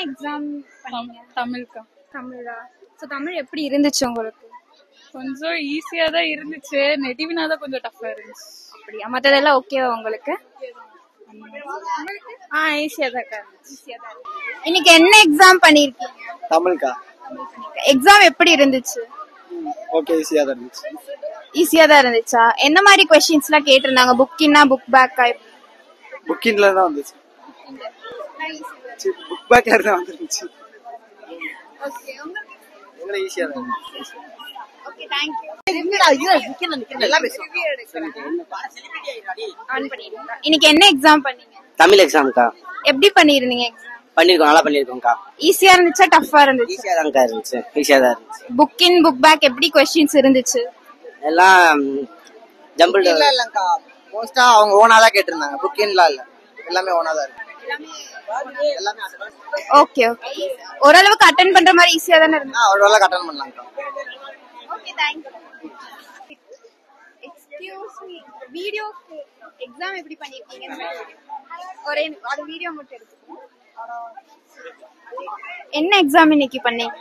Exam பண்ணீங்க? தமிழ்க்கா. தமிழா? So Tamil எப்படி இருந்துச்சு உங்களுக்கு? கொஞ்சம் ஈஸியா தான் இருந்துச்சு, நெட்டிவ்னா தான் கொஞ்சம் டஃபா இருந்துச்சு. அப்படியா? மத்ததெல்லாம் ஓகேவா உங்களுக்கு? ஈஸியா தான் இருந்துச்சு. இன்னைக்கு என்ன எக்ஸாம் பண்ணிருக்கீங்க? தமிழ்க்கா. எக்ஸாம் எப்படி இருந்துச்சு? ஓகே, ஈஸியா தான் இருந்துச்சு. ஈஸியா தான் இருந்துச்சா? என்ன மாதிரி क्वेश्चंस எல்லாம் கேட்டிருந்தாங்க? புக்கின்னா புக் பேக்கா? புக்கின்ல தான் வந்துச்சு. புக் பேக்ல தான் வந்துருந்துச்சு. ஓகே, உங்களுக்கு எங்கள ஈஸியா தான் இருந்துச்சு. Okay, thank you. இன்னைக்கு என்ன எக்ஸாம் பண்ணீங்க? தமிழ் எக்ஸாம்க்கா. எப்படி பண்ணிருந்தீங்க எக்ஸாம்? பண்ணிருக்கோம், நல்லா பண்ணிருக்கோம்க்கா. ஈஸியா இருந்துச்சா டஃபா இருந்துச்சு? ஈஸியா தான்க்கா இருந்துச்சு. ஈஸியா தான் இருந்துச்சு. புக் இன் புக் பேக் எப்படி क्वेश्चंस இருந்துச்சு? எல்லாம் ஜம்பிள் இல்லக்கா, மோஸ்டா அவங்க ஓனா தான் கேட்டிருந்தாங்க. புக்கின்ல இல்ல, எல்லாமே ஓனா தான் இருக்கு. எல்லாமே ஓகே ஓகே. ஓரளவுக்கு அட்டெண்ட் பண்ற மாதிரி ஈஸியா தான இருந்துச்சு? அவ்வளவு அட்டெண்ட் பண்ணலாம்க்கா. Okay, thank you. Excuse me, video exam எப்படி பண்ணிருக்கீங்க? ஒரே அது வீடியோ மட்டும் எடுத்துக்கோங்க. என்ன எக்ஸாம் இன்னைக்கு பண்ணீங்க?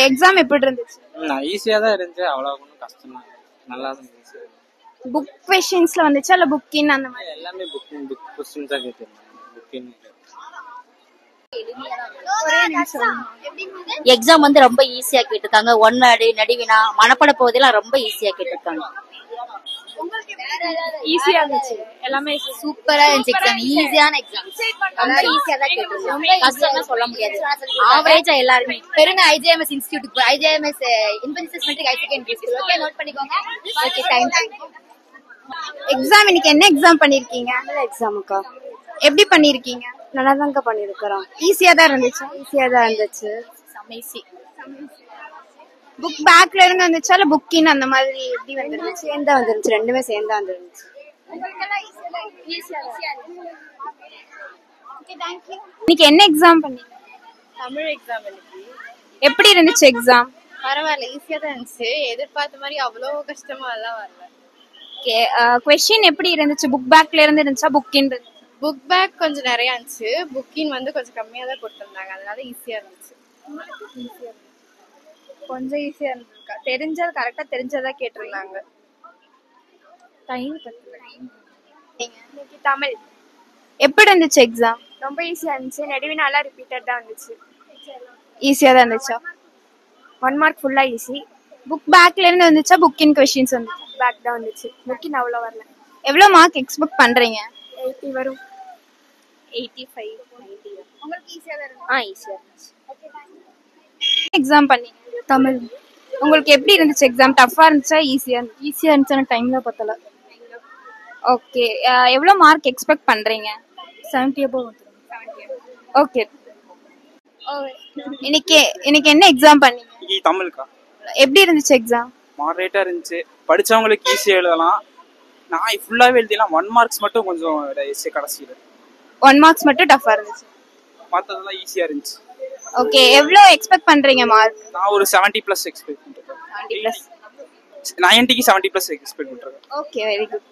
எக்ஸாம் எப்படி இருந்துச்சு? ஈஸியா தான் இருந்துச்சு, அவ்வளவு ஒன்றும் கஷ்டம் தான், நல்லா தான் இருந்துச்சு. புக் क्वेश्चंसல வந்துச்சா இல்ல புக் இன் அந்த மாதிரி? எல்லாமே புக் क्वेश्चंस தான் கேட்டிருந்தாங்க. புக்கிங் எக்ஸாம் வந்து ரொம்ப ஈஸியா கேட்டிருக்காங்க. ஒன் வேர்டு, நடுவினா, மனப்பட பகுதியெல்லாம் ரொம்ப ஈஸியா கேட்டிருக்காங்க. ஈஸியா இருந்துச்சு, எல்லாமே சூப்பரா இருந்துச்சு எக்ஸாம். ஈஸியான எக்ஸாம், ரொம்ப ஈஸியா தான் கேட்டிருக்காங்க. கஷ்டம்னு சொல்ல முடியாது, ஆவரேஜா எல்லாருமே. பெருங்க IGMS institute, IGMS Infosys matric higher secondary school. Okay, note பண்ணிக்கோங்க. Okay, thank you. எக்ஸாம் இன்னைக்கு என்ன எக்ஸாம் பண்ணிருக்கீங்க? எக்ஸாமுக்கா எப்படி பண்ணிருக்கீங்க? நல்லா தாங்க பண்ணிருக்கிறோம். ஈஸியா தான் இருந்துச்சு? ஈஸியா தான் இருந்துச்சு. ஈஸி. புக் பேக்ல இருந்து வந்துச்சா இல்ல புக் இன் அந்த மாதிரி எப்படி வந்துருந்துச்சு? சேர்ந்தா வந்துருந்துச்சு, ரெண்டுமே சேர்ந்தா வந்துருந்துச்சு. இன்னைக்கு என்ன எக்ஸாம் பண்ணீங்க? தமிழ் எக்ஸாம் இன்னைக்கு எப்படி இருந்துச்சு எக்ஸாம்? பரவாயில்ல, ஈஸியா தான் இருந்துச்சு. எதிர்பார்த்த மாதிரி அவ்வளோ கஷ்டமா எல்லாம் வரல. ஓகே, क्वेश्चन எப்படி இருந்துச்சு? புக் பேக்ல இருந்து இருந்துச்சா புக் இன்? புக் பேக் கொஞ்சம் நிறைய இருந்துச்சு, புக்கின் வந்து கொஞ்சம் கம்மியா தான் கொடுத்திருந்தாங்க, அதனால ஈஸியா இருந்துச்சு. கொஞ்சம் ஈஸியா இருந்துக்கா? தெரிஞ்சது கரெக்டா தெரிஞ்சதா கேட்டிருந்தாங்க. டைம் பத்தல. இன்னைக்கு தமிழ் எப்படி இருந்துச்சு எக்ஸாம்? ரொம்ப ஈஸியா இருந்துச்சு, நடுவினால ரிப்பீட்டட் தான் இருந்துச்சு. ஈஸியா தான் இருந்துச்சா? 1 மார்க் ஃபுல்லா ஈஸி. புக் பேக்ல இருந்து வந்துச்சா புக் இன் क्वेश्चंस வந்துச்சு? பேக் தான் வந்துச்சு, புக்கின் அவ்வளோ வரல. எவ்வளவு மார்க் எக்ஸ்பெக்ட் பண்றீங்க? 80 வரும். 85 90. உங்களுக்கு ஈஸியா தான் இருந்துச்சு? ஈஸியா இருந்துச்சு. எக்ஸாம் பண்ணீங்க? தமிழ் உங்களுக்கு எப்படி இருந்துச்சு எக்ஸாம்? டஃபா இருந்துச்சா ஈஸியா? ஈஸியா இருந்துச்சு, டைம்ல பத்தல. ஓகே, எவ்வளவு மார்க் எக்ஸ்பெக்ட் பண்றீங்க? 70 above வந்துரும். ஓகே. இன்னைக்கு என்ன எக்ஸாம் பண்ணீங்க? தமிழ்க்கா. எப்படி இருந்துச்சு எக்ஸாம்? மாடரேட்டா இருந்துச்சு, படிச்சவங்களுக்கு ஈஸியா எழுதலாம். நான் ஃபுல்லாவே எழுதிலாம், 1 மார்க்ஸ் மட்டும் கொஞ்சம் ஈஸியா கடைசியில. 1 மார்க்ஸ் மட்டும் டஃபா இருந்துச்சு. மத்ததெல்லாம் ஈஸியா இருந்துச்சு. ஓகே, எவ்வளவு எக்ஸ்பெக்ட் பண்றீங்க மார்க்? நான் ஒரு 70+ எக்ஸ்பெக்ட் பண்றேன். 70+. 90க்கு 70+ எக்ஸ்பெக்ட் பண்றேன். Okay, very good.